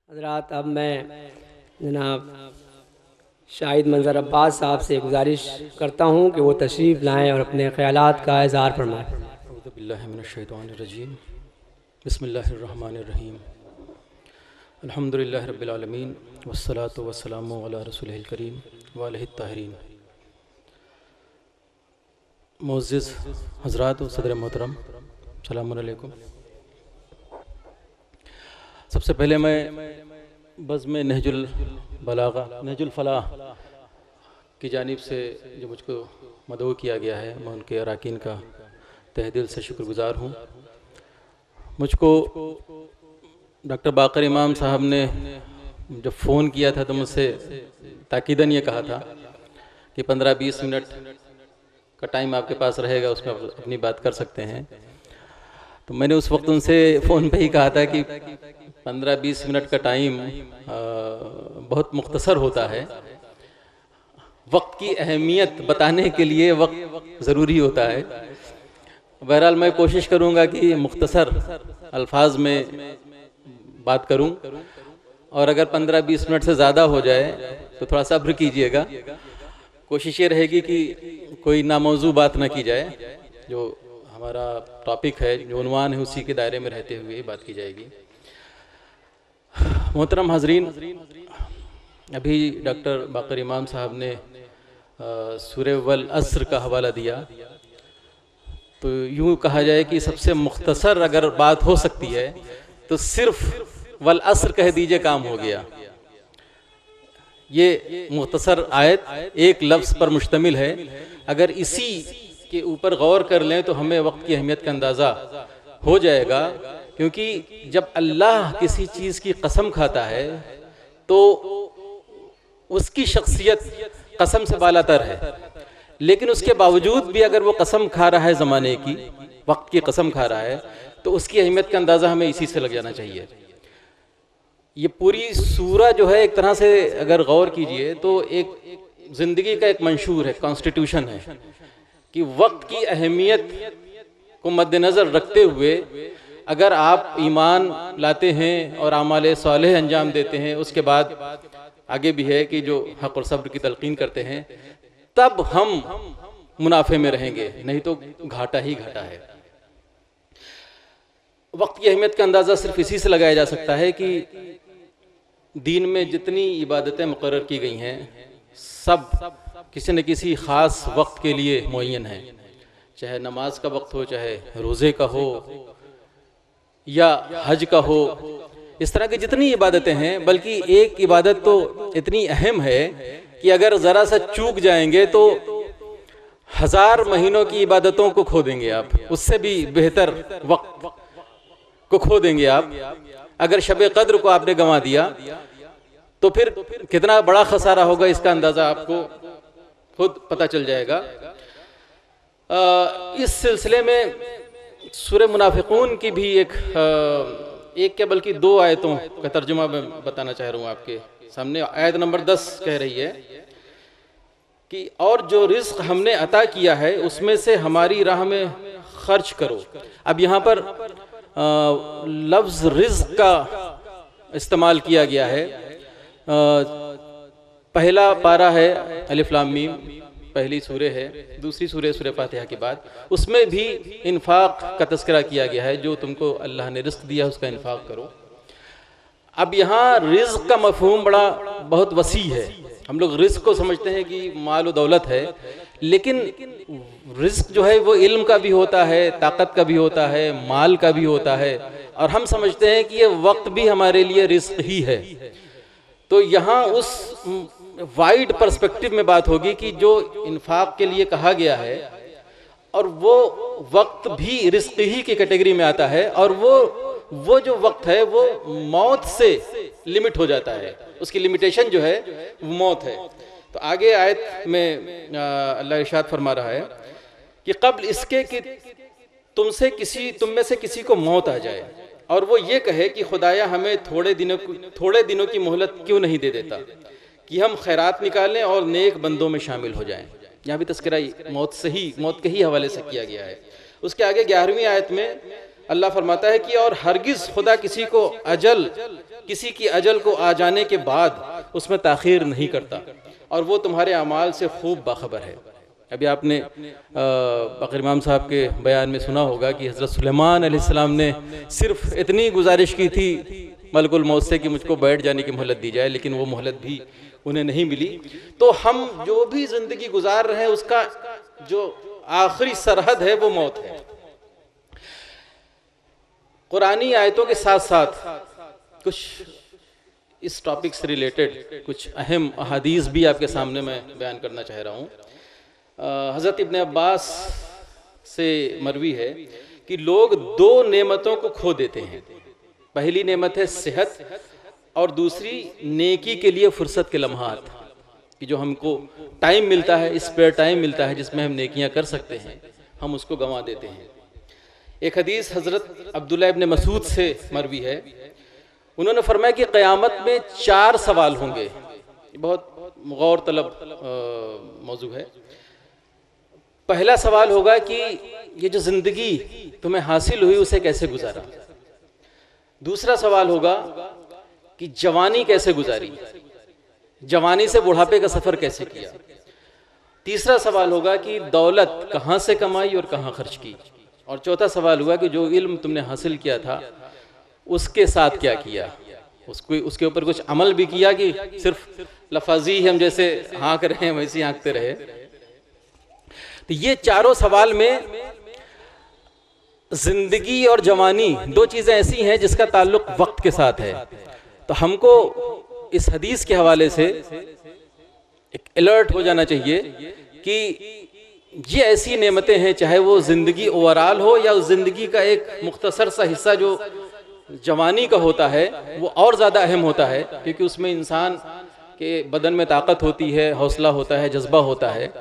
हज़रात, अब मैं जनाब शाहिद मंज़र अब्बास साहब से गुजारिश करता हूँ कि वो तशरीफ़ लाएँ और अपने ख़यालात का इज़हार फरमाएँ। अऊज़ु बिल्लाहि मिनश्शैतानिर्रजीम। बिस्मिल्लाहिर्रहमानिर्रहीम। अल्हम्दुलिल्लाहि रब्बिल आलमीन वस्सलातु वस्सलामु अला रसूलिहिल करीम व आलिहित ताहिरीन। मुअज़्ज़िज़ हज़रात व सदर मोहतरम, अस्सलामु अलैकुम। सबसे पहले मैं बज़्म नहजुल बलागा नहजुल फ़लाह की जानिब से जो मुझको मदऊ किया गया है, मैं उनके अराकीन का तहे दिल से शुक्रगुज़ार हूँ। मुझको डॉक्टर बाक़र इमाम साहब ने जब फ़ोन किया था तो मुझसे ताकीदन ये कहा था कि 15-20 मिनट का टाइम आपके पास रहेगा, उसमें आप अपनी बात कर सकते हैं। तो मैंने उस वक्त उनसे फ़ोन पे ही कहा था कि 15-20 मिनट का टाइम बहुत मुख्तसर होता है। वक्त की अहमियत बताने के लिए वक्त ज़रूरी होता है। बहरहाल मैं कोशिश करूँगा कि मुख्तसर अल्फाज में बात करूँ, और अगर 15-20 मिनट से ज़्यादा हो जाए तो थोड़ा सब्र कीजिएगा। कोशिश ये रहेगी कि कोई नामौजू बात ना की जाए। जो हमारा टॉपिक है, जो उन्वान है, उसी के दायरे में रहते हुए बात की जाएगी। मोहतरम हाज़रीन, अभी डॉक्टर बाक़र इमाम साहब ने सूरे वल अस्र का हवाला दिया, तो यूँ कहा जाए कि सबसे मुख्तसर अगर बात हो सकती है तो सिर्फ वल अस्र कह दीजिए, काम हो गया। ये मुख्तसर आयत एक लफ्ज़ पर मुश्तमिल है। अगर इसी के ऊपर गौर कर लें तो हमें वक्त की अहमियत का अंदाज़ा हो जाएगा, क्योंकि जब अल्लाह किसी चीज़ की कसम खाता है तो उसकी शख्सियत कसम से बालातर है, लेकिन उसके बावजूद भी अगर वो कसम खा रहा है, ज़माने की वक्त की कसम खा रहा है, तो उसकी अहमियत का अंदाज़ा हमें इसी से लग जाना चाहिए। ये पूरी सूरा जो है, एक तरह से अगर गौर कीजिए तो एक ज़िंदगी का एक मंशूर है, कॉन्स्टिट्यूशन है कि वक्त की अहमियत को मद्देनज़र रखते हुए अगर आप ईमान लाते हैं और आमाल सालेह अंजाम देते हैं, उसके बाद आगे भी है कि जो हक़ और सब्र की तलक़ीन करते हैं, तब हम मुनाफे में रहेंगे, नहीं तो घाटा ही घाटा है। वक्त की अहमियत का अंदाज़ा सिर्फ इसी से लगाया जा सकता है कि दीन में जितनी इबादतें मुक़र्रर की गई हैं, सब किसी न किसी ख़ास वक्त के लिए मुअय्यन हैं। चाहे नमाज का वक्त हो, चाहे रोज़े का हो, या हज का हो, इस तरह की जितनी इबादतें हैं। बल्कि एक इबादत तो इतनी अहम है कि अगर ज़रा सा चूक जाएंगे तो 1000 महीनों की इबादतों को खो देंगे आप, उससे भी बेहतर वक्त को खो देंगे आप। अगर शब कद्र को आपने गंवा दिया तो फिर कितना बड़ा खसारा होगा, इसका अंदाज़ा आपको खुद पता चल जाएगा। इस सिलसिले में सूरे मुनाफिकून की भी एक क्या बल्कि 2 आयतों का तर्जुमा मैं बताना चाह रहा हूँ आपके सामने। आयत नंबर 10 कह रही है कि और जो रिज़्क़ हमने अता किया है उसमें से हमारी राह में खर्च करो। अब यहाँ पर लफ्ज़ रिज़्क़ का इस्तेमाल किया गया है। पहला पारा है अलिफ लाम मीम, पहली सूरे है, दूसरी सूरे सूरे फातिहा के बाद, उसमें भी इन्फाक का तज़किरा किया गया है। जो तुमको अल्लाह ने रिज़्क़ दिया उसका इन्फाक करो। अब यहाँ रिज़्क़ का मफ़हूम बहुत वसी है। हम लोग रिज़्क़ को समझते हैं कि माल व दौलत है, लेकिन रिज़्क़ जो है वो इल्म का भी होता है, ताकत का भी होता है, माल का भी होता है, और हम समझते हैं कि ये वक्त भी हमारे लिए रिज़्क़ ही है। तो यहाँ उस वाइड पर्सपेक्टिव में बात होगी कि जो इन्फाक के लिए कहा गया है, और वो वक्त भी रिज़्क़ ही की कैटेगरी में आता है, और वो जो वक्त है वो मौत से लिमिट हो जाता है, उसकी लिमिटेशन जो है वो मौत है। तो आगे आयत में अल्लाह इरशाद फरमा रहा है कि क़ब्ल इसके कि तुम में से किसी को मौत आ जाए और वो ये कहे कि खुदाया हमें थोड़े दिनों की मोहलत क्यों नहीं दे देता कि हम खैरात निकालें और नेक बंदों में शामिल हो जाएं। यहाँ भी तज़किरा मौत के ही हवाले से किया गया है। उसके आगे 11वीं आयत में अल्लाह फरमाता है कि और हरगिज़ खुदा किसी की अजल को आ जाने के बाद उसमें ताख़ीर नहीं करता, और वो तुम्हारे अमाल से खूब बाखबर है। अभी आपने बकर इमाम साहब के बयान में सुना होगा कि हज़रत सुलेमान अलैहिस्सलाम ने सिर्फ इतनी गुजारिश की थी मलकुल मौत से कि मुझको बैठ जाने की मोहलत दी जाए, लेकिन वो मोहलत भी उन्हें नहीं मिली। तो हम जो भी ज़िंदगी गुजार रहे हैं उसका जो आखिरी सरहद है वो मौत है। कुरानी आयतों के साथ साथ कुछ इस टॉपिक से रिलेटेड कुछ अहम अहादीस भी आपके सामने मैं बयान करना चाह रहा हूँ। हज़रत इब्न अब्बास से मरवी है कि लोग दो नेमतों को खो देते हैं। पहली नेमत है सेहत, और दूसरी नेकी के लिए फुर्सत के लम्हात, कि जो हमको टाइम मिलता है, स्पेयर टाइम मिलता है जिसमें हम नेकियां कर सकते हैं, हम उसको गंवा देते हैं। एक हदीस हज़रत अब्दुल्लाह इब्न मसूद से मरवी है, उन्होंने फरमाया कि क़यामत में 4 सवाल होंगे। ये बहुत गौर तलब मौजू है। पहला सवाल होगा कि ये जो ज़िंदगी तुम्हें हासिल हुई उसे कैसे गुजारा। दूसरा सवाल होगा कि जवानी कैसे गुजारी, जवानी से बुढ़ापे का सफ़र कैसे किया। तीसरा सवाल होगा कि दौलत कहाँ से कमाई और कहाँ खर्च की। और चौथा सवाल हुआ कि जो इल्म तुमने हासिल किया था उसके साथ क्या किया, उसके ऊपर कुछ अमल भी किया कि सिर्फ लफाजी हम जैसे हाँक रहे हैं वैसे हाँकते रहे। तो ये चारों सवाल में जिंदगी और जवानी दो चीज़ें ऐसी हैं जिसका ताल्लुक वक्त के साथ है। तो हमको इस हदीस के हवाले से एक अलर्ट हो जाना चाहिए कि ये ऐसी नेमतें हैं, चाहे वो ज़िंदगी ओवरऑल हो या उस ज़िंदगी का एक मुख्तसर सा हिस्सा जो जवानी का होता है वो और ज़्यादा अहम होता है, क्योंकि उसमें इंसान के बदन में ताकत होती है, हौसला होता है, जज्बा होता है।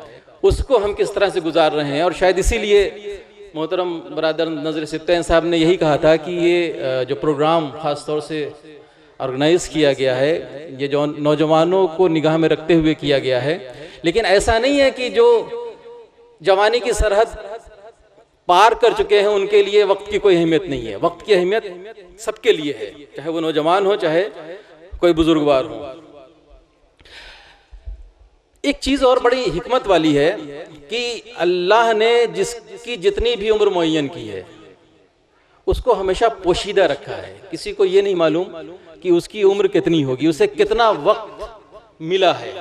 उसको हम किस तरह से गुजार रहे हैं। और शायद इसीलिए मोहतरम बरादर नज़र सित्तैन साहब ने यही कहा था कि ये जो प्रोग्राम ख़ास तौर से ऑर्गेनाइज़ किया गया है, ये जो नौजवानों को निगाह में रखते हुए किया गया है। लेकिन ऐसा नहीं है कि जो जवानी की सरहद पार कर चुके हैं उनके लिए वक्त की कोई अहमियत नहीं है। वक्त की अहमियत सबके लिए है, चाहे वो नौजवान हो चाहे कोई बुजुर्गवार हो। एक चीज़ और बड़ी हिकमत वाली है कि अल्लाह ने जिसकी जितनी भी उम्र मुअय्यन की है उसको हमेशा पोशीदा रखा है। किसी को ये नहीं मालूम कि उसकी उम्र कितनी होगी, उसे कितना वक्त मिला है।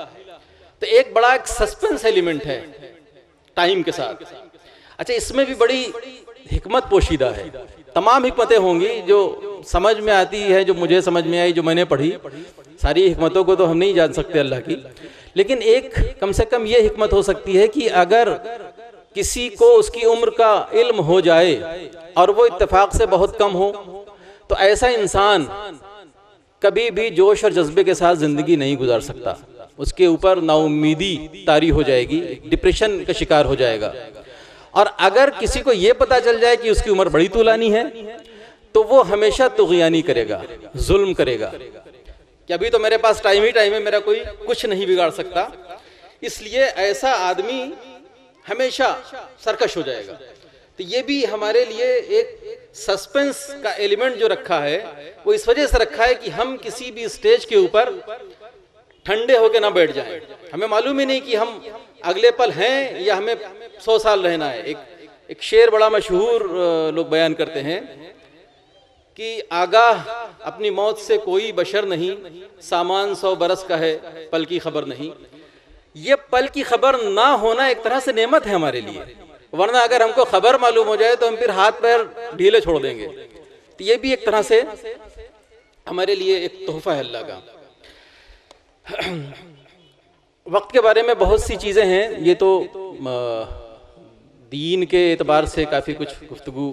तो एक बड़ा एक सस्पेंस एलिमेंट है टाइम के साथ। अच्छा, इसमें भी बड़ी हिकमत पोशीदा है। तमाम हिकमतें होंगी जो समझ में आती है, जो मुझे समझ में आई, जो मैंने पढ़ी। सारी हिकमतों को तो हम नहीं जान सकते अल्लाह की, लेकिन एक कम से कम ये हिकमत हो सकती है कि अगर किसी को उसकी उम्र का इल्म हो जाए और वो इत्तेफाक से बहुत कम हो, तो ऐसा इंसान कभी भी जोश और जज्बे के साथ ज़िंदगी नहीं गुजार सकता। उसके ऊपर नाउम्मीदी तारी हो जाएगी, डिप्रेशन का शिकार हो जाएगा। और अगर किसी को ये पता चल जाए कि उसकी उम्र बड़ी तूलानी है तो वो हमेशा तुग़यानी करेगा, जुल्म करेगा कि अभी तो मेरे पास टाइम ही टाइम है, मेरा कोई कुछ नहीं बिगाड़ सकता। इसलिए ऐसा आदमी हमेशा सरकश हो जाएगा। तो ये भी हमारे लिए एक सस्पेंस का एलिमेंट जो रखा है वो इस वजह से रखा है कि हम किसी भी स्टेज के ऊपर ठंडे होकर ना बैठ जाएं। हमें मालूम ही नहीं कि हम अगले पल हैं या हमें 100 साल रहना है। एक शेर बड़ा मशहूर लोग बयान करते हैं कि आगाह अपनी मौत से कोई बशर नहीं, सामान 100 बरस का है, पल की खबर नहीं। ये पल की खबर ना होना एक तरह से नेमत है हमारे लिए, वरना अगर हमको खबर मालूम हो जाए तो हम फिर हाथ पैर ढीले छोड़ देंगे। तो ये भी एक तरह से हमारे लिए एक तोहफा है अल्लाह का। वक्त के बारे में बहुत सी चीज़ें हैं। ये तो दीन के एतबार से काफ़ी कुछ गुफ्तगू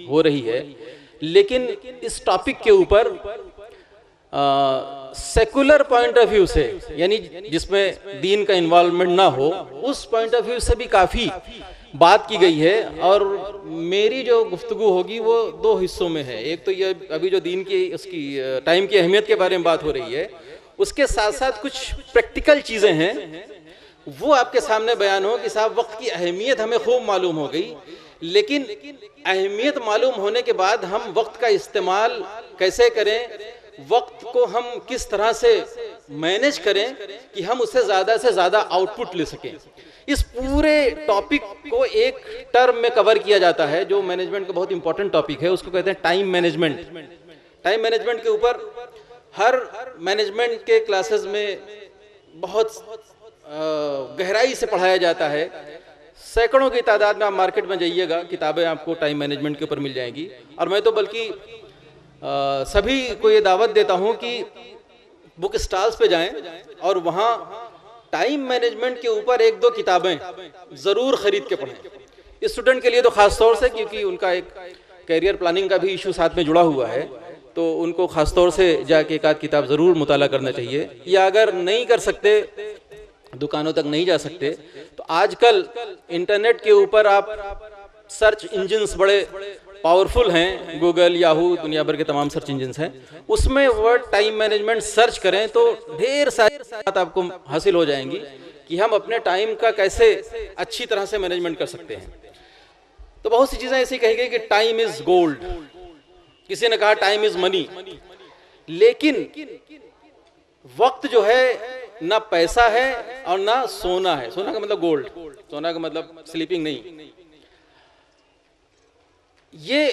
हो रही है, लेकिन इस टॉपिक के ऊपर सेकुलर पॉइंट ऑफ व्यू से, यानी जिसमें दीन का इन्वॉल्वमेंट ना हो, उस पॉइंट ऑफ व्यू से भी काफ़ी बात की गई है। और मेरी जो गुफ्तगू होगी वो 2 हिस्सों में है। एक तो ये अभी जो दीन की उसकी टाइम की अहमियत के बारे में बात हो रही है, उसके साथ साथ कुछ प्रैक्टिकल चीज़ें हैं वो आपके सामने बयान हो कि साहब वक्त की अहमियत हमें खूब मालूम हो गई, लेकिन अहमियत मालूम होने के बाद हम वक्त का इस्तेमाल कैसे करें, वक्त को हम किस तरह से मैनेज करें कि हम उससे ज़्यादा आउटपुट ले सकें, इस पूरे टॉपिक को एक टर्म में कवर किया जाता है जो मैनेजमेंट का बहुत इंपॉर्टेंट टॉपिक है, उसको कहते हैं टाइम मैनेजमेंट। टाइम मैनेजमेंट के ऊपर हर मैनेजमेंट के क्लासेस में बहुत गहराई से पढ़ाया जाता है। सैकड़ों की तादाद में आप मार्केट में जाइएगा, किताबें आपको टाइम मैनेजमेंट के ऊपर मिल जाएंगी। और मैं तो बल्कि सभी को ये दावत देता हूँ कि बुक स्टॉल्स पे जाएं और वहाँ टाइम मैनेजमेंट के ऊपर 1-2 किताबें ज़रूर ख़रीद के पढ़ें। स्टूडेंट के लिए तो ख़ास तौर से, क्योंकि उनका एक कैरियर प्लानिंग का भी इशू साथ में जुड़ा हुआ है, तो उनको ख़ास तौर से जाके एक आध किताब ज़रूर मुताला करना चाहिए। या अगर नहीं कर सकते, दुकानों तक नहीं जा सकते, तो आजकल इंटरनेट के ऊपर आप सर्च इंजिन्स बड़े पावरफुल हैं, गूगल, याहू, दुनिया भर के तमाम सर्च इंजिन्स हैं, उसमें वर्ड टाइम मैनेजमेंट सर्च करें तो ढेर सारी बात आपको हासिल हो जाएंगी कि हम अपने टाइम का कैसे अच्छी तरह से मैनेजमेंट कर सकते हैं। तो बहुत सी चीज़ें ऐसी कही गई कि टाइम इज गोल्ड, किसी ने कहा टाइम इज मनी, लेकिन वक्त जो है ना पैसा है और ना सोना है। सोना का मतलब गोल्ड, सोना का मतलब स्लीपिंग नहीं। ये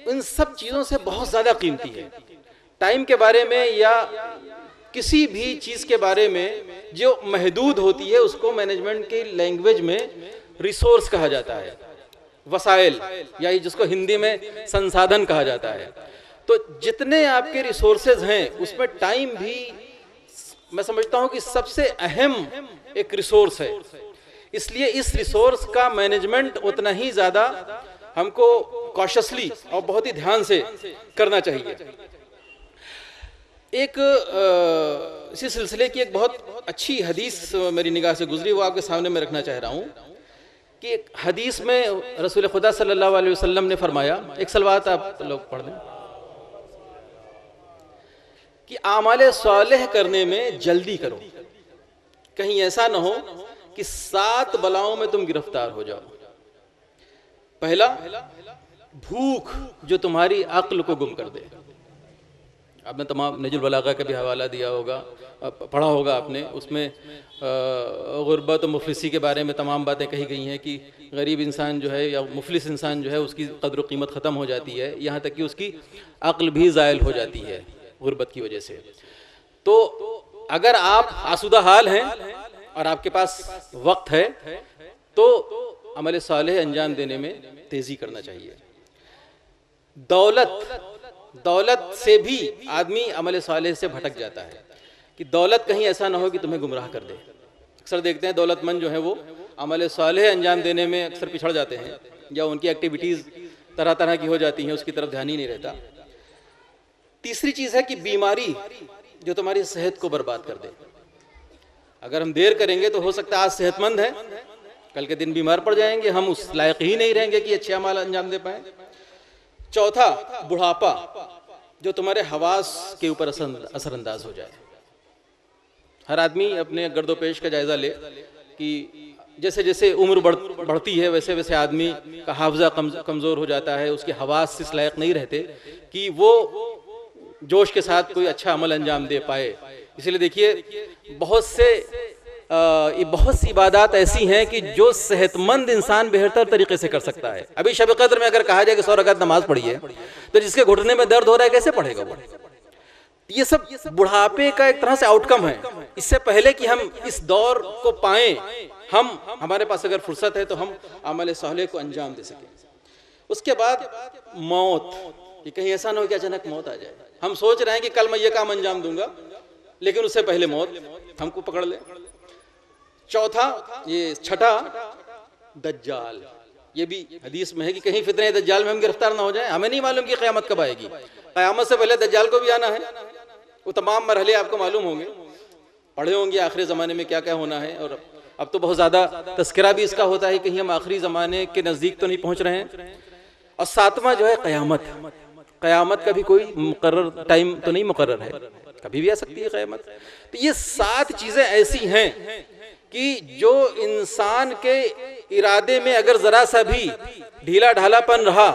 इन सब चीजों से बहुत ज्यादा कीमती है। टाइम के बारे में या किसी भी चीज के बारे में जो महदूद होती है उसको मैनेजमेंट की लैंग्वेज में रिसोर्स कहा जाता है, वसाइल, या जिसको हिंदी में संसाधन कहा जाता है। तो जितने आपके रिसोर्सेज हैं उसमें टाइम भी मैं समझता हूं कि सबसे अहम एक रिसोर्स है। इसलिए इस रिसोर्स का मैनेजमेंट उतना ही ज्यादा हमको कॉशियसली और बहुत ही ध्यान से करना चाहिए। एक इसी सिलसिले की एक बहुत अच्छी हदीस मेरी निगाह से गुजरी, वो आपके सामने मैं रखना चाह रहा हूँ कि एक हदीस में रसूल खुदा सल्लल्लाहु अलैहि वसल्लम ने फरमाया, एक सलवात आप लोग पढ़ लें, कि आमाले सालेह करने में जल्दी करो, कहीं ऐसा ना हो कि 7 बलाओं में तुम गिरफ्तार हो जाओ। पहला, भूख जो तुम्हारी अक्ल को गुम कर दे। आपने तमाम नजुल बलागा का भी हवाला दिया होगा, पढ़ा होगा आपने, उसमें गुर्बत और मुफलिसी के बारे में तमाम बातें कही गई हैं कि गरीब इंसान जो है या मुफलिस इंसान जो है उसकी कद्र कीमत ख़त्म हो जाती है, यहाँ तक कि उसकी अक्ल भी ज़ायल हो जाती है गुर्बत की वजह से। तो अगर आप आसूदा हाल हैं और आपके पास वक्त है तो अमल सालेह अंजाम देने में तेजी करना चाहिए। दौलत से भी आदमी अमल सालेह से भटक जाता है कि दौलत कहीं ऐसा ना हो कि तुम्हें गुमराह कर दे। अक्सर देखते हैं दौलतमंद जो है वो अमल सालेह अंजाम देने में अक्सर पिछड़ जाते हैं, या उनकी एक्टिविटीज़ तरह तरह की हो जाती हैं, उसकी तरफ ध्यान ही नहीं रहता। तीसरी चीज़ है कि बीमारी जो तुम्हारी सेहत को बर्बाद कर दे। अगर हम देर करेंगे तो हो सकता है आज सेहतमंद है, कल के दिन बीमार पड़ जाएंगे, हम उस लायक ही नहीं रहेंगे कि अच्छे अमाल अंजाम दे पाए। चौथा, बुढ़ापा जो तुम्हारे हवास के ऊपर असरअंदाज हो जाए। हर आदमी अपने गर्दोपेश का जायजा ले कि जैसे जैसे उम्र बढ़ती है वैसे वैसे आदमी का हाफजा कमज़ोर हो जाता है, उसके हवास इस लायक नहीं रहते कि वो जोश के साथ कोई अच्छा अमल अंजाम दे पाए। इसलिए देखिए बहुत सी इबादत ऐसी हैं कि जो सेहतमंद इंसान बेहतर तरीके से कर सकता है। अभी शब कद्र में अगर कहा जाए कि 100 रकात नमाज पढ़िए तो जिसके घुटने में दर्द हो रहा है कैसे पढ़ेगा वो? ये सब बुढ़ापे का एक तरह से आउटकम है। इससे पहले कि हम इस दौर को पाएं, हमारे पास अगर फुर्सत है तो हम अमल सालेह को अंजाम दे सकें। उसके बाद मौत, कि कहीं ऐसा ना हो कि अचानक मौत आ जाए। हम सोच रहे हैं कि कल मैं ये काम अंजाम दूंगा, लेकिन उससे पहले मौत हमको पकड़ ले। छठा, दज्जाल। ये भी हदीस में है कि कहीं फितने दज्जाल में हम गिरफ्तार ना हो जाएं। हमें नहीं मालूम कि क़यामत कब आएगी। क़यामत से पहले दज्जाल को भी आना है। वो तमाम मरहले आपको मालूम होंगे, पढ़े होंगे आखिरी ज़माने में क्या क्या होना है। और अब तो बहुत ज़्यादा तस्करा भी इसका होता है, कहीं हम आखिरी ज़माने के नज़दीक तो नहीं पहुँच रहे हैं। और 7वां जो है क़यामत का भी कोई मुकर्रर टाइम तो नहीं मुकर्रर है, कभी भी आ सकती है क़यामत। तो ये 7 चीज़ें ऐसी हैं कि जो इंसान के इरादे में अगर ज़रा सा भी ढीला ढालापन रहा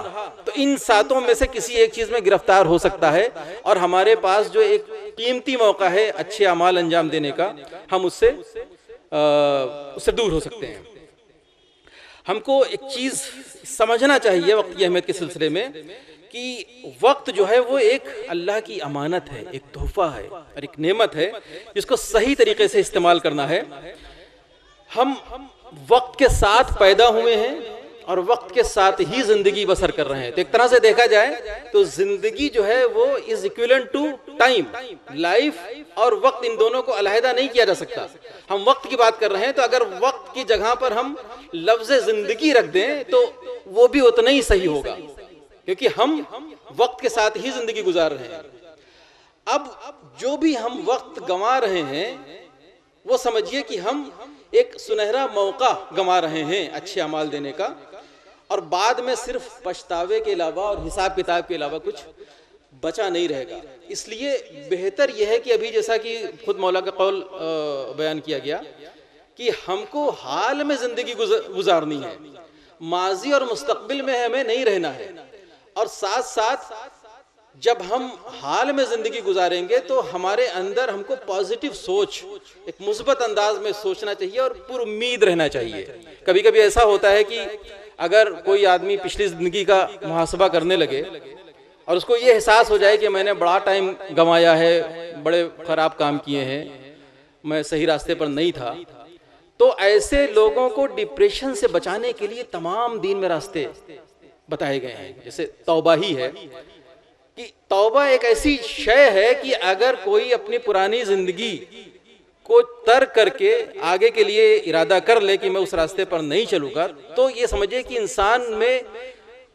तो इन सातों में से किसी एक चीज में गिरफ्तार हो सकता है, और हमारे पास जो एक कीमती मौका है अच्छे अमाल अंजाम देने का, हम उससे दूर हो सकते हैं। हमको एक चीज समझना चाहिए वक्त की अहमियत के सिलसिले में कि वक्त जो है वो एक अल्लाह की अमानत है, एक तोहफा है और एक नेमत है जिसको सही तरीके से इस्तेमाल करना है। हम वक्त के साथ पैदा हुए हैं और वक्त के साथ ही जिंदगी बसर कर रहे हैं। तो एक तरह से देखा जाए तो जिंदगी जो है वो is equivalent to time. Life और वक्त इन दोनों को अलहदा नहीं किया जा सकता। हम वक्त की बात कर रहे हैं तो अगर वक्त की जगह पर हम लफ्ज जिंदगी रख दें तो वो भी उतना ही सही होगा, क्योंकि हम वक्त के साथ ही जिंदगी गुजार रहे हैं। अब जो भी हम वक्त गंवा रहे हैं वो समझिए कि हम एक सुनहरा मौका गंवा रहे हैं अच्छे अमाल देने का, और बाद में सिर्फ पछतावे के अलावा और हिसाब किताब के अलावा कुछ बचा नहीं रहेगा। इसलिए बेहतर यह है कि अभी जैसा कि खुद मौला का कौल बयान किया गया कि हमको हाल में जिंदगी गुजारनी है, माजी और मुस्तकबिल में हमें नहीं रहना है। और साथ साथ जब हम हाल में जिंदगी गुजारेंगे तो हमारे अंदर हमको पॉजिटिव सोच, एक मुस्बत अंदाज में सोचना चाहिए और पुरुम्मीद रहना चाहिए। कभी कभी ऐसा होता है कि अगर कोई आदमी पिछली जिंदगी का मुहासबा करने लगे और उसको ये एहसास हो जाए कि मैंने बड़ा टाइम गंवाया है, बड़े खराब काम किए हैं, मैं सही रास्ते पर नहीं था, तो ऐसे लोगों को डिप्रेशन से बचाने के लिए तमाम दीन में रास्ते बताए गए हैं। जैसे तौबा ही है कि तौबा एक ऐसी शय है कि अगर कोई अपनी पुरानी जिंदगी को तर्क करके आगे के लिए इरादा कर ले कि मैं उस रास्ते पर नहीं चलूंगा, तो ये समझिए कि इंसान में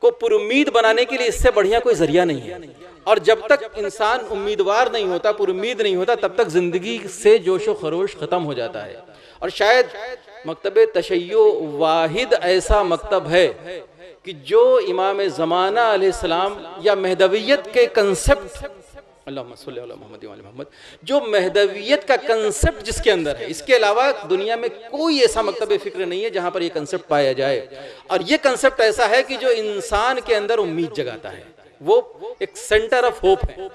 को पुरुम्मीद बनाने के लिए इससे बढ़िया कोई जरिया नहीं है। और जब तक इंसान उम्मीदवार नहीं होता, पुरुम्मीद नहीं होता, तब तक जिंदगी से जोशो खरोश खत्म हो जाता है। और शायद मकतब तशय्यो वाहिद ऐसा मकतब है कि जो इमाम ज़माना अलैहिस्सलाम या महदवियत के कंसेप्ट, अल्लाहुम्मा सल्ली अला मुहम्मद व अला मुहम्मद, जो महदवियत का कंसेप्ट जिसके अंदर है, इसके अलावा दुनिया में कोई ऐसा मकतब फिक्र नहीं है जहां पर यह कंसेप्ट पाया जाए। और यह कंसेप्ट ऐसा है कि जो इंसान के अंदर उम्मीद जगाता है, वो एक सेंटर ऑफ होप है।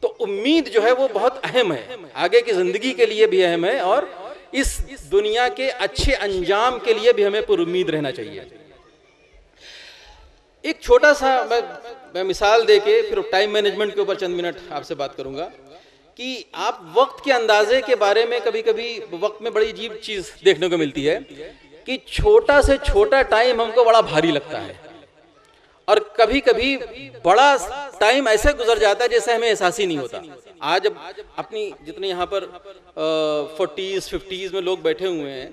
तो उम्मीद जो है वो बहुत अहम है, आगे की जिंदगी के लिए भी अहम है और इस दुनिया के अच्छे अंजाम के लिए भी हमें पुरुम्मीद रहना चाहिए। एक छोटा सा मैं मिसाल देके फिर टाइम मैनेजमेंट के ऊपर चंद मिनट आपसे बात करूंगा कि आप वक्त के अंदाजे के बारे में कभी कभी वक्त में बड़ी अजीब चीज देखने को मिलती है कि छोटा से छोटा टाइम हमको बड़ा भारी लगता है, और कभी कभी बड़ा टाइम ऐसे गुजर जाता है जैसे हमें एहसास ही नहीं होता। आज अपनी जितने यहाँ पर 40s 50s में लोग बैठे हुए हैं,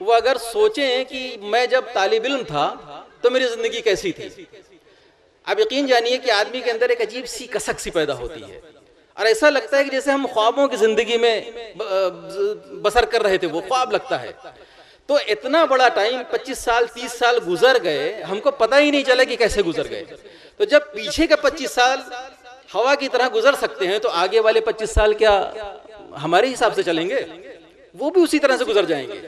वो अगर सोचें कि मैं जब तालिब इल्म था तो मेरी जिंदगी कैसी थी, आप यकीन जानिए कि आदमी के अंदर एक अजीब सी कसक सी पैदा होती है और ऐसा लगता है कि जैसे हम ख्वाबों की जिंदगी में बसर कर रहे थे, वो ख्वाब लगता है। तो इतना बड़ा टाइम 25 साल 30 साल गुजर गए, हमको पता ही नहीं चला कि कैसे गुजर गए। तो जब पीछे का 25 साल हवा की तरह गुजर सकते हैं तो आगे वाले 25 साल क्या हमारे हिसाब से चलेंगे? वो भी उसी तरह से गुजर जाएंगे।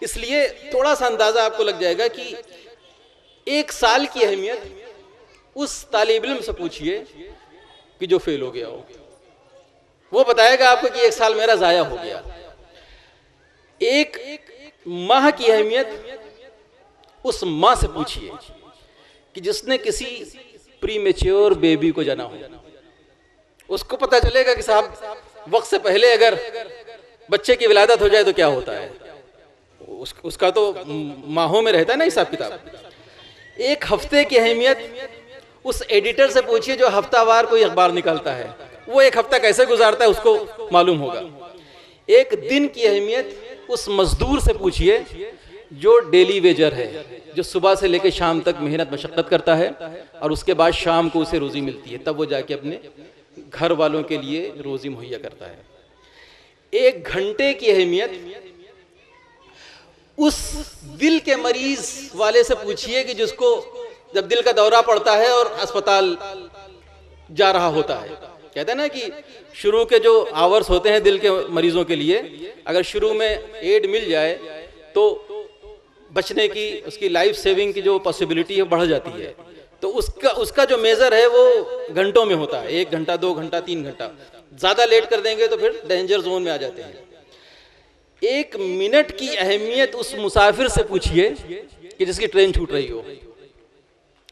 इसलिए थोड़ा सा अंदाजा आपको लग जाएगा कि एक साल की अहमियत उस तालिब इल्म से पूछिए कि जो फेल हो गया हो, वो बताएगा आपको कि एक साल मेरा जाया हो गया। एक माह की अहमियत उस माँ से पूछिए कि जिसने किसी प्रीमेच्योर बेबी को जना हो, उसको पता चलेगा कि साहब वक्त से पहले अगर बच्चे की विलादत हो जाए तो क्या होता है। उसका तो माहों में रहता है ना हिसाब किताब। एक हफ्ते की अहमियत उस एडिटर से पूछिए जो हफ्तावार कोई अखबार निकालता है, वो एक हफ्ता कैसे गुजारता है उसको मालूम होगा। एक दिन की अहमियत उस मजदूर से पूछिए जो डेली वेजर है, जो सुबह से लेकर शाम तक मेहनत मशक्कत करता है और उसके बाद शाम को उसे रोजी मिलती है, तब वो जाके अपने घर वालों के लिए रोजी मुहैया करता है। एक घंटे की अहमियत उस दिल के मरीज वाले से पूछिए कि जिसको जब दिल का दौरा पड़ता है और अस्पताल जा रहा होता है, कहते हैं ना कि शुरू के जो आवर्स होते हैं दिल के मरीजों के लिए, अगर शुरू में एड मिल जाए तो बचने की, उसकी लाइफ सेविंग की जो पॉसिबिलिटी है बढ़ जाती है। तो उसका जो मेजर है वो घंटों में होता है, 1 घंटा 2 घंटा 3 घंटा। ज़्यादा लेट कर देंगे तो फिर डेंजर जोन में आ जाते हैं। 1 मिनट की अहमियत उस मुसाफिर से पूछिए कि जिसकी ट्रेन छूट रही हो।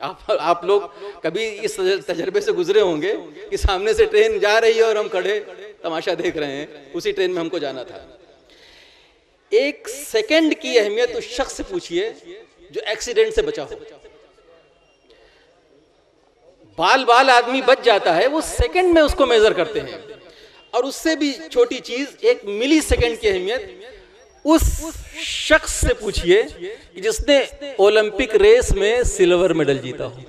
आप लोग कभी इस तजर्बे से गुजरे होंगे कि सामने से ट्रेन जा रही है और हम खड़े तमाशा देख रहे हैं, उसी ट्रेन में हमको जाना था। 1 सेकंड की अहमियत उस शख्स से पूछिए जो एक्सीडेंट से बचा हो। बाल आदमी बच जाता है, वो सेकंड में उसको मेजर करते हैं। और उससे भी छोटी चीज 1 मिली सेकंड की अहमियत उस शख्स से पूछिए कि जिसने ओलंपिक रेस में सिल्वर मेडल जीता हो।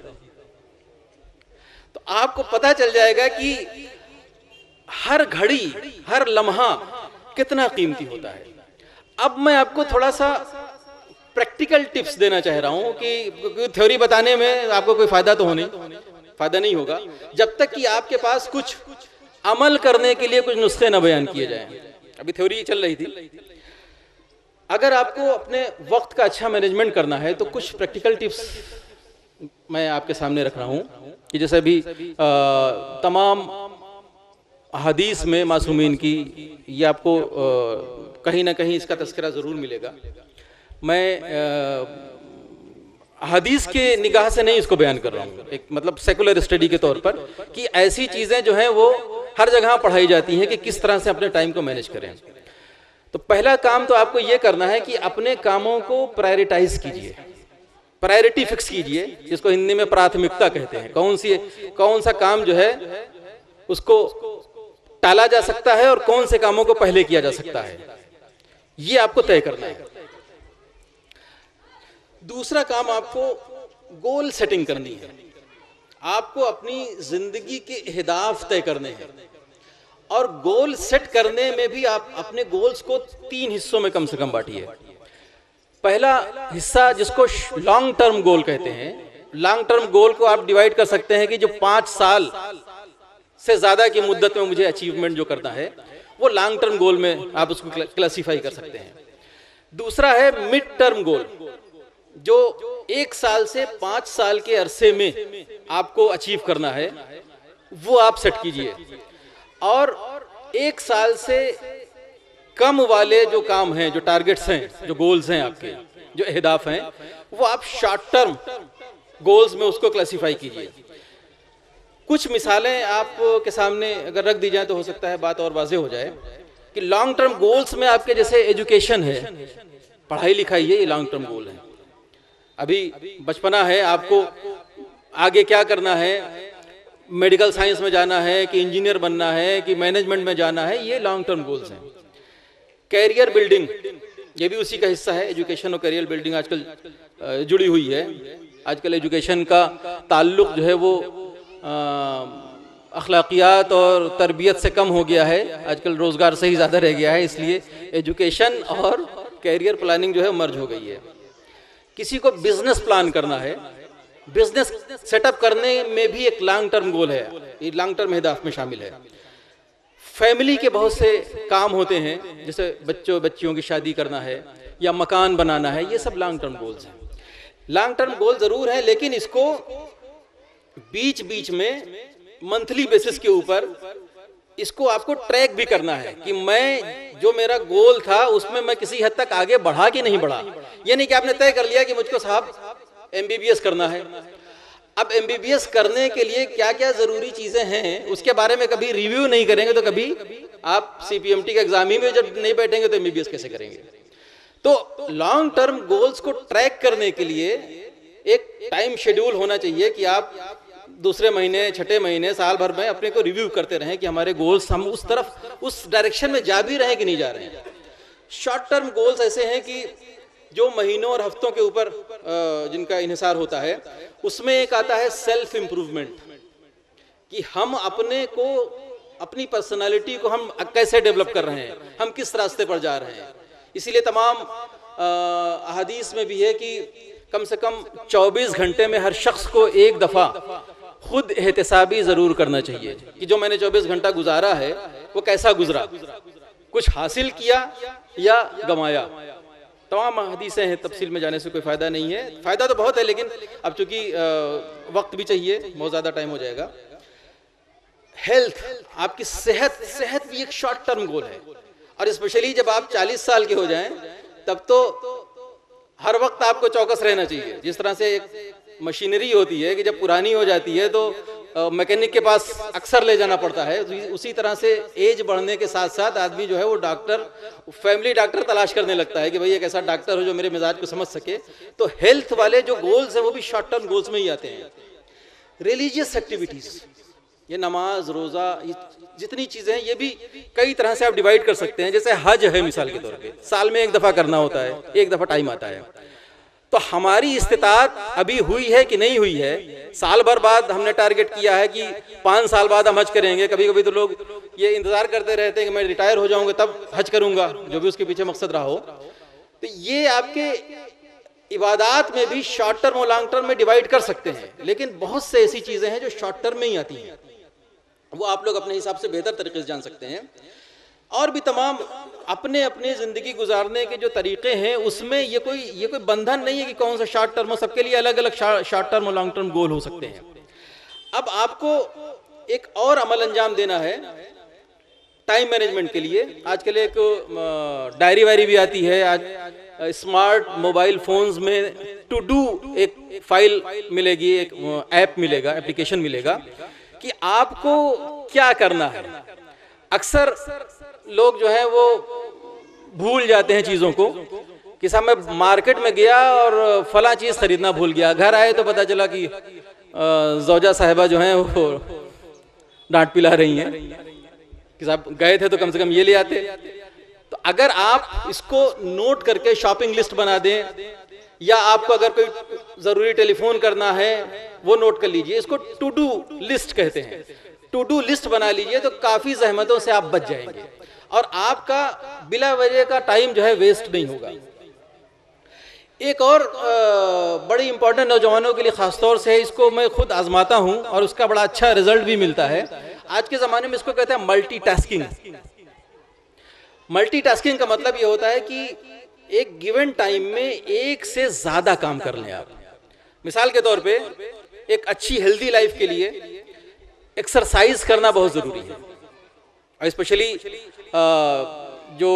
तो आपको पता चल जाएगा कि हर घड़ी, हर लम्हा कितना कीमती होता है। अब मैं आपको थोड़ा सा प्रैक्टिकल टिप्स देना चाह रहा हूं कि थ्योरी बताने में आपको कोई फायदा नहीं होगा जब तक कि आपके पास कुछ अमल करने के लिए कुछ नुस्खे न बयान किए जाएं। अभी थ्योरी चल रही थी। अगर आपको अपने वक्त का अच्छा मैनेजमेंट करना है तो कुछ प्रैक्टिकल टिप्स मैं आपके सामने रख रहा हूं कि जैसे अभी तमाम हदीस में मासूमीन की ये आपको कहीं ना कहीं इसका तस्करा ज़रूर मिलेगा। मैं हदीस के निगाह से नहीं इसको बयान कर रहा हूँ, एक मतलब सेकुलर स्टडी के तौर पर कि ऐसी चीज़ें जो हैं वो हर जगह पढ़ाई जाती हैं कि किस तरह से अपने टाइम को मैनेज करें। तो पहला काम तो आपको ये करना है कि अपने कामों को प्रायोरिटाइज कीजिए, प्रायोरिटी फिक्स कीजिए, जिसको हिंदी में प्राथमिकता कहते हैं। कौन सा काम जो है उसको टाला जा सकता है और कौन से कामों को पहले किया जा सकता है, ये आपको तय करना है। दूसरा काम आपको गोल सेटिंग करनी है। आपको अपनी जिंदगी के अहदाफ तय करने हैं और गोल सेट करने में भी आप अपने गोल्स को 3 हिस्सों में कम से कम बांटिए। पहला हिस्सा जिसको लॉन्ग टर्म गोल कहते हैं, लॉन्ग टर्म गोल को आप डिवाइड कर सकते हैं कि जो 5 साल से ज्यादा की मुद्दत में मुझे अचीवमेंट जो करना है वो लॉन्ग टर्म गोल में आप उसको क्लासिफाई कर सकते हैं। दूसरा है मिड टर्म गोल, जो 1 साल से 5 साल के अरसे में आपको अचीव करना है, वो आप सेट कीजिए। और 1 साल से कम वाले जो काम हैं, जो टारगेट्स हैं, जो गोल्स हैं आपके, जो अहदाफ हैं, वो आप शॉर्ट टर्म गोल्स में उसको क्लासिफाई कीजिए। कुछ मिसालें आपके सामने अगर रख दी जाए तो हो सकता है बात और वाज़ेह हो जाए कि लॉन्ग टर्म गोल्स में आपके जैसे एजुकेशन है, पढ़ाई लिखाई है, ये लॉन्ग टर्म गोल है। अभी बचपना है, आपको आगे क्या करना है, मेडिकल साइंस में जाना है कि इंजीनियर बनना है कि मैनेजमेंट में जाना है, ये लॉन्ग टर्म गोल्स हैं। कैरियर बिल्डिंग ये भी उसी का हिस्सा है। एजुकेशन और कैरियर बिल्डिंग आजकल जुड़ी हुई है। आजकल एजुकेशन का ताल्लुक जो है वो अखलाकियात और तरबियत से कम हो गया है, आजकल रोज़गार से ही ज़्यादा रह गया है, इसलिए एजुकेशन और कैरियर प्लानिंग जो है मर्ज हो गई है। किसी को बिजनेस प्लान करना है, बिजनेस सेटअप करने में भी एक लॉन्ग टर्म गोल है, ये लॉन्ग टर्म अहदाफ में शामिल है। फैमिली के बहुत से काम होते हैं, जैसे बच्चियों की शादी करना है या मकान बनाना है, ये सब लॉन्ग टर्म गोल्स हैं। लॉन्ग टर्म गोल ज़रूर है, लेकिन इसको बीच बीच में मंथली बेसिस के ऊपर इसको आपको ट्रैक भी करना है कि मैं जो मेरा गोल था उसमें मैं किसी हद तक आगे बढ़ा कि नहीं बढ़ा। ये नहीं कि आपने तय कर लिया कि मुझको साहब MBBS करना है, अब MBBS करने के लिए क्या क्या जरूरी चीजें हैं उसके बारे में कभी रिव्यू नहीं करेंगे तो कभी आप CPMT के एग्जाम ही में जब नहीं बैठेंगे तो MBBS कैसे करेंगे। तो लॉन्ग टर्म गोल्स को ट्रैक करने के लिए एक टाइम शेड्यूल होना चाहिए कि आप दूसरे महीने, छठे महीने, साल भर में अपने को रिव्यू करते रहें कि हमारे गोल्स हम उस तरफ, उस डायरेक्शन में जा भी रहे हैं कि नहीं जा रहे हैं। शॉर्ट टर्म गोल्स ऐसे हैं कि जो महीनों और हफ्तों के ऊपर जिनका इन्हिसार होता है, उसमें एक आता है सेल्फ इम्प्रूवमेंट, कि हम अपने को, अपनी पर्सनालिटी को हम कैसे डेवलप कर रहे हैं, हम किस रास्ते पर जा रहे हैं। इसीलिए तमाम अहादीस में भी है कि कम से कम 24 घंटे में हर शख्स को एक दफ़ा खुद एहतसाबी ज़रूर करना चाहिए कि जो मैंने 24 घंटा गुजारा है वो कैसा गुजरा, कुछ हासिल किया या गंवाया। तमाम हदीसें हैं, तफसील में जाने से कोई फ़ायदा नहीं है। फ़ायदा तो बहुत है, लेकिन अब चूँकि वक्त भी चाहिए, बहुत ज़्यादा टाइम हो जाएगा। हेल्थ, आपकी सेहत भी एक शॉर्ट टर्म गोल है, और स्पेशली जब आप 40 साल के हो जाएं तब तो हर वक्त आपको चौकस रहना चाहिए। जिस तरह से एक मशीनरी होती है कि जब पुरानी हो जाती है तो मैकेनिक के पास अक्सर ले जाना पड़ता है, उसी तरह से एज बढ़ने के साथ साथ आदमी जो है वो डॉक्टर, फैमिली डॉक्टर तलाश करने लगता है कि भाई एक ऐसा डॉक्टर हो जो मेरे मिजाज को समझ सके। तो हेल्थ वाले जो गोल्स हैं वो भी शॉर्ट टर्म गोल्स में ही आते हैं। रिलीजियस एक्टिविटीज़, ये नमाज, रोज़ा, ये जितनी चीज़ें हैं ये भी कई तरह से आप डिवाइड कर सकते हैं। जैसे हज है मिसाल के तौर पे, साल में एक दफ़ा करना होता है, एक दफ़ा टाइम आता है। तो हमारी इस्तिताअत अभी हुई है कि नहीं हुई है, साल भर बाद हमने टारगेट किया है कि 5 साल बाद हम हज करेंगे। कभी कभी तो लोग ये इंतज़ार करते रहते हैं कि मैं रिटायर हो जाऊंगा तब हज करूंगा, जो भी उसके पीछे मकसद रहा हो। तो ये आपके इबादात में भी शॉर्ट टर्म और लॉन्ग टर्म में डिवाइड कर सकते हैं, लेकिन बहुत से ऐसी चीज़ें हैं जो शॉर्ट टर्म में ही आती हैं, वो आप लोग अपने हिसाब से बेहतर तरीके से जान सकते हैं। और भी तमाम अपने अपने ज़िंदगी गुजारने के जो तरीक़े हैं उसमें ये कोई बंधन नहीं है कि कौन सा शॉर्ट टर्म हो, सबके लिए अलग अलग शॉर्ट टर्म और लॉन्ग टर्म गोल हो सकते हैं। अब आपको एक और अमल अंजाम देना है टाइम मैनेजमेंट के लिए। आजकल एक डायरी वायरी भी आती है, आज स्मार्ट मोबाइल फोन्स में टू डू एक फाइल मिलेगी, एक ऐप मिलेगा, एप्लीकेशन मिलेगा कि आपको क्या करना है। अक्सर लोग जो है वो भूल जाते हैं चीज़ों को कि साहब मैं मार्केट में गया और फला चीज़ खरीदना भूल गया, घर आए तो पता चला कि ज़ौजा साहिबा जो हैं वो डांट पिला रही हैं कि साहब गए थे तो कम से कम ये ले आते। तो अगर आप इसको नोट करके शॉपिंग लिस्ट बना दें, या आपको अगर कोई ज़रूरी टेलीफोन करना है वो नोट कर लीजिए, इसको टू डू लिस्ट कहते हैं। टू डू लिस्ट बना लीजिए तो काफ़ी जहमतों से आप बच जाएंगे और आपका बिला वजह का टाइम जो है वेस्ट नहीं होगा। एक और बड़ी इंपॉर्टेंट नौजवानों के लिए ख़ासतौर से, इसको मैं खुद आजमाता हूं और उसका बड़ा अच्छा रिजल्ट भी मिलता है। आज के ज़माने में इसको कहते हैं मल्टीटास्किंग। मल्टीटास्किंग का मतलब ये होता है कि एक गिवन टाइम में एक से ज़्यादा काम कर लें आप। मिसाल के तौर पे एक अच्छी हेल्दी लाइफ के लिए एक्सरसाइज करना बहुत ज़रूरी है, और स्पेशली जो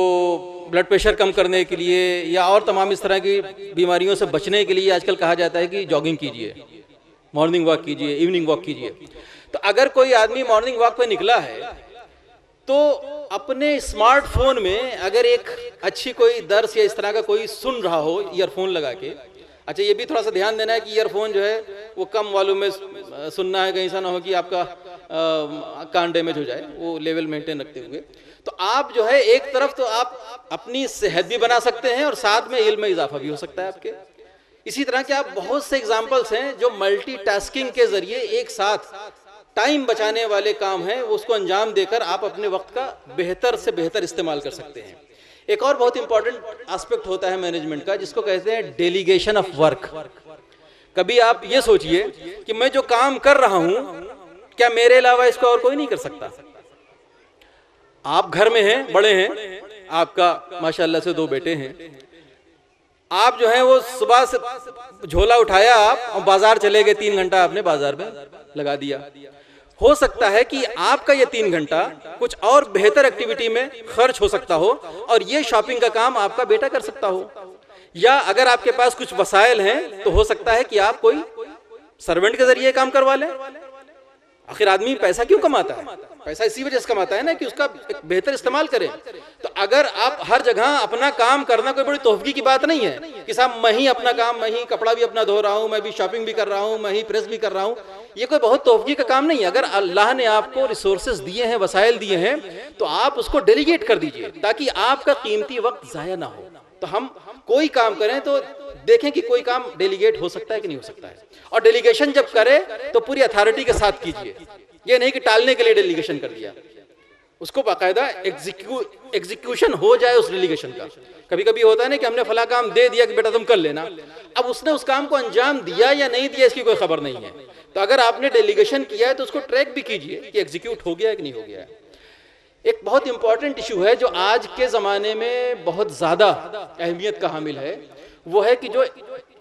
ब्लड प्रेशर कम करने के लिए या और तमाम इस तरह की बीमारियों से बचने के लिए आजकल कहा जाता है कि जॉगिंग कीजिए, मॉर्निंग वॉक कीजिए, इवनिंग वॉक कीजिए। तो अगर कोई आदमी मॉर्निंग वॉक पे निकला है तो अपने स्मार्टफोन में अगर एक अच्छी कोई दर्स या इस तरह का कोई सुन रहा हो ईयरफोन लगा के, अच्छा ये भी थोड़ा सा ध्यान देना है कि ईयरफोन जो है वो कम वॉल्यूम में सुनना है, कहीं ऐसा ना हो कि आपका कान डैमेज हो जाए, वो लेवल मेंटेन रखते हुए। तो आप जो है एक तरफ तो आप अपनी सेहत भी बना सकते हैं और साथ में इल्म में इजाफा भी हो सकता है आपके। इसी तरह के आप बहुत से एग्जाम्पल्स हैं जो मल्टीटास्किंग के जरिए एक साथ टाइम बचाने वाले काम हैं, उसको अंजाम देकर आप अपने वक्त का बेहतर से बेहतर इस्तेमाल कर सकते हैं। एक और बहुत इंपॉर्टेंट एस्पेक्ट होता है मैनेजमेंट का, जिसको कहते हैं डेलीगेशन ऑफ वर्क। कभी आप ये सोचिए कि मैं जो काम कर रहा हूं क्या मेरे अलावा इसको और कोई नहीं कर सकता। आप घर में हैं, बड़े हैं, आपका माशाल्लाह से 2 बेटे हैं, आप जो है वो सुबह से झोला उठाया आप और बाजार चले गए, 3 घंटा आपने बाजार में लगा दिया। हो सकता है कि आपका ये 3 घंटा कुछ और बेहतर एक्टिविटी में खर्च हो सकता हो और ये शॉपिंग का काम आपका बेटा कर सकता हो, या अगर आपके पास कुछ वसाइल हैं तो हो सकता है कि आप कोई सर्वेंट के जरिए काम करवा लें। आखिर आदमी पैसा क्यों कमाता है? पैसा इसी वजह से कमाता है ना कि उसका एक बेहतर इस्तेमाल करें। तो अगर आप हर जगह अपना काम करना कोई बड़ी तोहफगी की बात नहीं है कि साहब मैं ही अपना काम, मैं ही कपड़ा भी अपना धो रहा हूँ, मैं भी शॉपिंग भी कर रहा हूँ, मैं ही प्रेस भी कर रहा हूँ, ये कोई बहुत तोहफगी का काम नहीं है। अगर अल्लाह ने आपको रिसोर्सेज दिए हैं, वसाइल दिए हैं, तो आप उसको डेलीगेट कर दीजिए ताकि आपका कीमती वक्त जाया ना हो। तो हम कोई काम करें तो देखें कि कोई काम डेलीगेट हो सकता है कि नहीं हो सकता है, और डेलीगेशन जब करे तो पूरी अथॉरिटी के साथ कीजिए। ये नहीं कि टालने के लिए डेलीगेशन कर दिया, उसको बाकायदा एग्जीक्यूशन हो जाए उस डेलीगेशन का। कभी कभी होता है ना कि हमने फला काम दे दिया कि बेटा तुम कर लेना, अब उसने उस काम को अंजाम दिया या नहीं दिया इसकी कोई खबर नहीं है। तो अगर आपने डेलीगेशन किया है तो उसको ट्रैक भी कीजिए कि एग्जीक्यूट हो गया है कि नहीं हो गया है। एक बहुत इंपॉर्टेंट इशू है जो आज के ज़माने में बहुत ज़्यादा अहमियत का हामिल है, वो है कि जो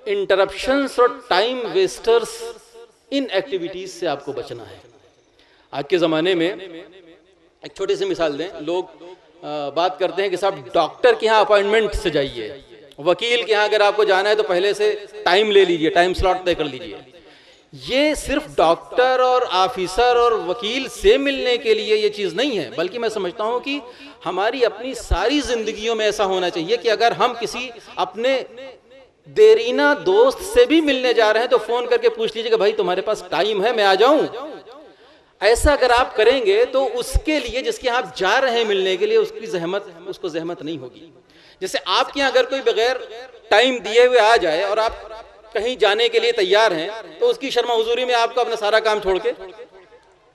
इंटरप्शंस और टाइम वेस्टर्स इन एक्टिविटीज़ से आपको बचना है। आज के ज़माने में एक छोटी सी मिसाल दें, लोग बात करते हैं कि साहब डॉक्टर के यहाँ अपॉइंटमेंट से जाइए, वकील के यहाँ अगर आपको जाना है तो पहले से टाइम ले लीजिए, टाइम स्लॉट तय कर लीजिए। ये सिर्फ डॉक्टर और ऑफिसर और वकील से मिलने के लिए ये चीज़ नहीं है, बल्कि मैं समझता हूँ कि हमारी अपनी सारी जिंदगियों में ऐसा होना चाहिए कि अगर हम किसी अपने देरीना दोस्त से भी मिलने जा रहे हैं तो फोन करके पूछ लीजिए कि भाई तुम्हारे पास टाइम है, मैं आ जाऊं। ऐसा अगर आप करेंगे तो उसके लिए जिसके यहाँ आप जा रहे हैं मिलने के लिए उसको जहमत नहीं होगी। जैसे आपके यहाँ अगर कोई बगैर टाइम दिए हुए आ जाए और आप कहीं जाने के लिए तैयार हैं तो उसकी शर्मा हुजूरी में आपको अपना सारा काम छोड़ के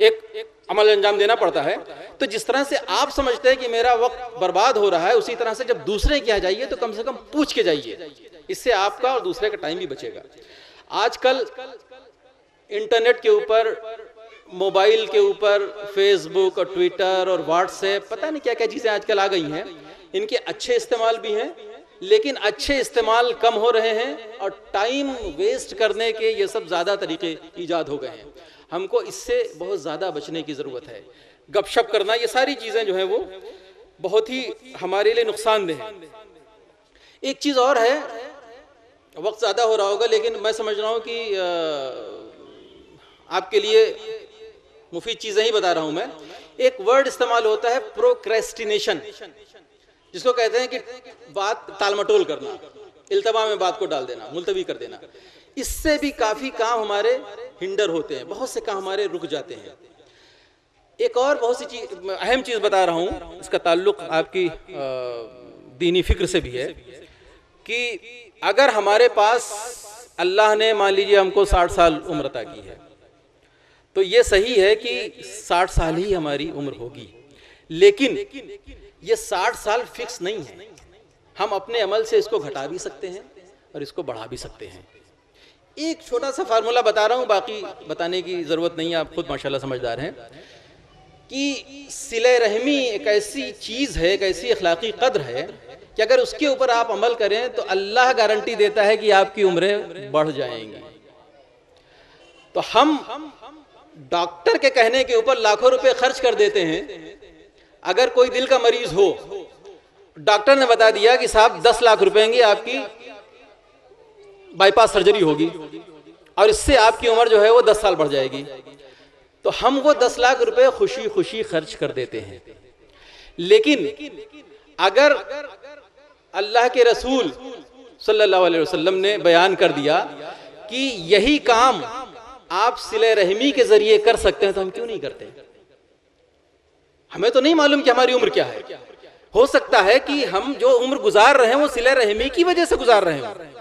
एक अमल अंजाम देना पड़ता है। तो जिस तरह से आप समझते हैं कि मेरा वक्त बर्बाद हो रहा है, उसी तरह से जब दूसरे के यहाँ जाइए तो कम से कम पूछ के जाइए, इससे आपका और दूसरे का टाइम भी बचेगा। आजकल इंटरनेट के ऊपर, मोबाइल के ऊपर फेसबुक और ट्विटर और व्हाट्सएप, पता नहीं क्या क्या चीज़ें आजकल आ गई हैं। इनके अच्छे इस्तेमाल भी हैं, लेकिन अच्छे इस्तेमाल कम हो रहे हैं और टाइम वेस्ट करने के ये सब ज़्यादा तरीके ईजाद हो गए हैं। हमको इससे बहुत ज़्यादा बचने की ज़रूरत है। गपशप करना, ये सारी चीज़ें जो हैं वो बहुत ही हमारे लिए नुकसानदेह हैं। एक चीज़ और है, वक्त ज़्यादा हो रहा होगा लेकिन मैं समझ रहा हूँ कि आपके लिए मुफीद चीज़ें ही बता रहा हूँ मैं। एक वर्ड इस्तेमाल होता है प्रोक्रेस्टिनेशन, जिसको कहते हैं कि बात टालमटोल करना, इल्तवा में बात को डाल देना, मुलतवी कर देना। इससे भी काफ़ी काम हमारे हिंडर होते हैं, बहुत से काम हमारे रुक जाते हैं। एक और बहुत सी अहम चीज़ बता रहा हूँ, इसका ताल्लुक आपकी दीनी फिक्र से भी है कि अगर हमारे पास अल्लाह ने मान लीजिए हमको 60 साल उम्र अता की है, तो ये सही है कि 60 साल ही हमारी उम्र होगी, लेकिन ये 60 साल फिक्स नहीं है। हम अपने अमल से इसको घटा भी सकते हैं और इसको बढ़ा भी सकते हैं। एक छोटा सा फार्मूला बता रहा हूँ, बाकी बताने की ज़रूरत नहीं है, आप खुद माशाल्लाह समझदार हैं कि सिले रहमी एक ऐसी चीज़ है, एक ऐसी अखलाकी कद्र है कि अगर उसके ऊपर आप अमल करें तो अल्लाह गारंटी देता है कि आपकी उम्रें बढ़ जाएंगी। तो हम डॉक्टर के कहने के ऊपर लाखों रुपए खर्च कर देते हैं। अगर कोई दिल का मरीज हो, डॉक्टर ने बता दिया कि साहब 10 लाख रुपए की आपकी बाईपास सर्जरी होगी और इससे आपकी उम्र जो है वो 10 साल बढ़ जाएगी, तो हम वो 10 लाख रुपए खुशी खुशी खर्च कर देते हैं। लेकिन अगर अल्लाह के रसूल सल्लल्लाहु अलैहि वसल्लम ने बयान कर दिया कि यही काम आप सिले रहमी के जरिए कर सकते हैं, तो हम क्यों नहीं करते? हमें तो नहीं मालूम कि हमारी उम्र क्या है। हो सकता है कि हम जो उम्र गुजार रहे हैं वो सिले रहमी की वजह से गुजार रहे हैं,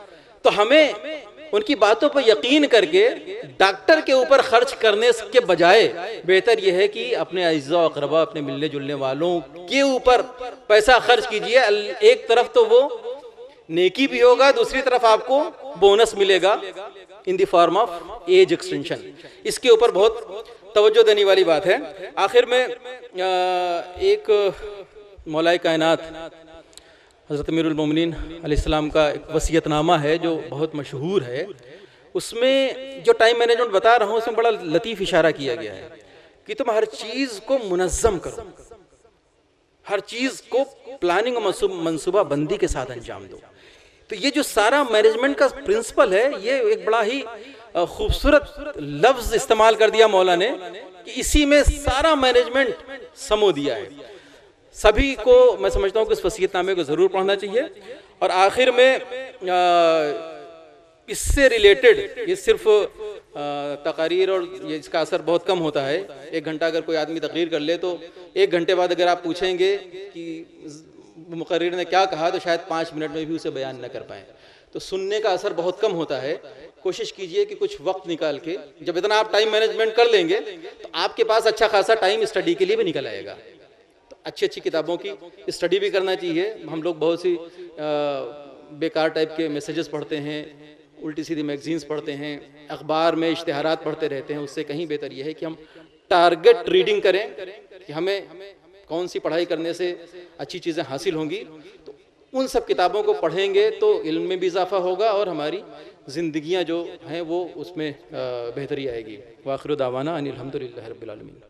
तो हमें उनकी बातों पर यकीन करके डॉक्टर के ऊपर खर्च करने के बजाय बेहतर यह है कि अपने अज़्ज़ा अक़रबा, अपने मिलने जुलने वालों के ऊपर पैसा खर्च कीजिए। एक तरफ तो वो नेकी भी होगा, दूसरी तरफ आपको बोनस मिलेगा in the form of age extension. इसके ऊपर बहुत तवज्जो देने वाली बात है। आखिर में एक मौलाए कायनात हज़रत अमीरुल मोमिनीन अलैहिस्सलाम का एक वसीयतनामा है जो बहुत मशहूर है। उसमें जो टाइम मैनेजमेंट बता रहा हूँ उसमें बड़ा लतीफ़ इशारा किया गया है कि तुम हर चीज़ को मुनज़्ज़म करो, हर चीज़ को प्लानिंग और मनसूबा बंदी के साथ अंजाम दो। तो ये जो सारा मैनेजमेंट का प्रिंसिपल है, ये एक बड़ा ही खूबसूरत लफ्ज़ इस्तेमाल कर दिया मौला ने कि इसी में सारा मैनेजमेंट समो दिया है। सभी को मैं समझता हूँ कि इस वसीयतनामे को ज़रूर पढ़ना चाहिए। और आखिर में इससे रिलेटेड, ये सिर्फ तकारीर और ये इसका असर बहुत कम होता है। 1 घंटा अगर कोई आदमी तकरीर कर ले तो 1 घंटे बाद अगर आप पूछेंगे कि मुकर्रिर ने क्या कहा तो शायद 5 मिनट में भी उसे बयान न कर पाएँ। तो सुनने का असर बहुत कम होता है। कोशिश कीजिए कि कुछ वक्त निकाल के, जब इतना आप टाइम मैनेजमेंट कर लेंगे तो आपके पास अच्छा खासा टाइम स्टडी के लिए भी निकल आएगा। तो अच्छी अच्छी किताबों की स्टडी भी करना चाहिए। हम लोग बहुत सी बेकार टाइप के मैसेजेस पढ़ते हैं, उल्टी सीधी मैगजीन्स पढ़ते हैं, अखबार में इश्तिहारात पढ़ते रहते हैं। उससे कहीं बेहतर यह है कि हम टारगेट रीडिंग करें कि हमें कौन सी पढ़ाई करने से अच्छी चीज़ें हासिल होंगी, तो उन सब किताबों को पढ़ेंगे तो इल्म में भी इजाफा होगा और हमारी ज़िंदगियाँ जो हैं वो उसमें बेहतरी आएगी। वाखिर दावाना अनिल हम्दुलिल्लाहि रब्बिल आलमीन।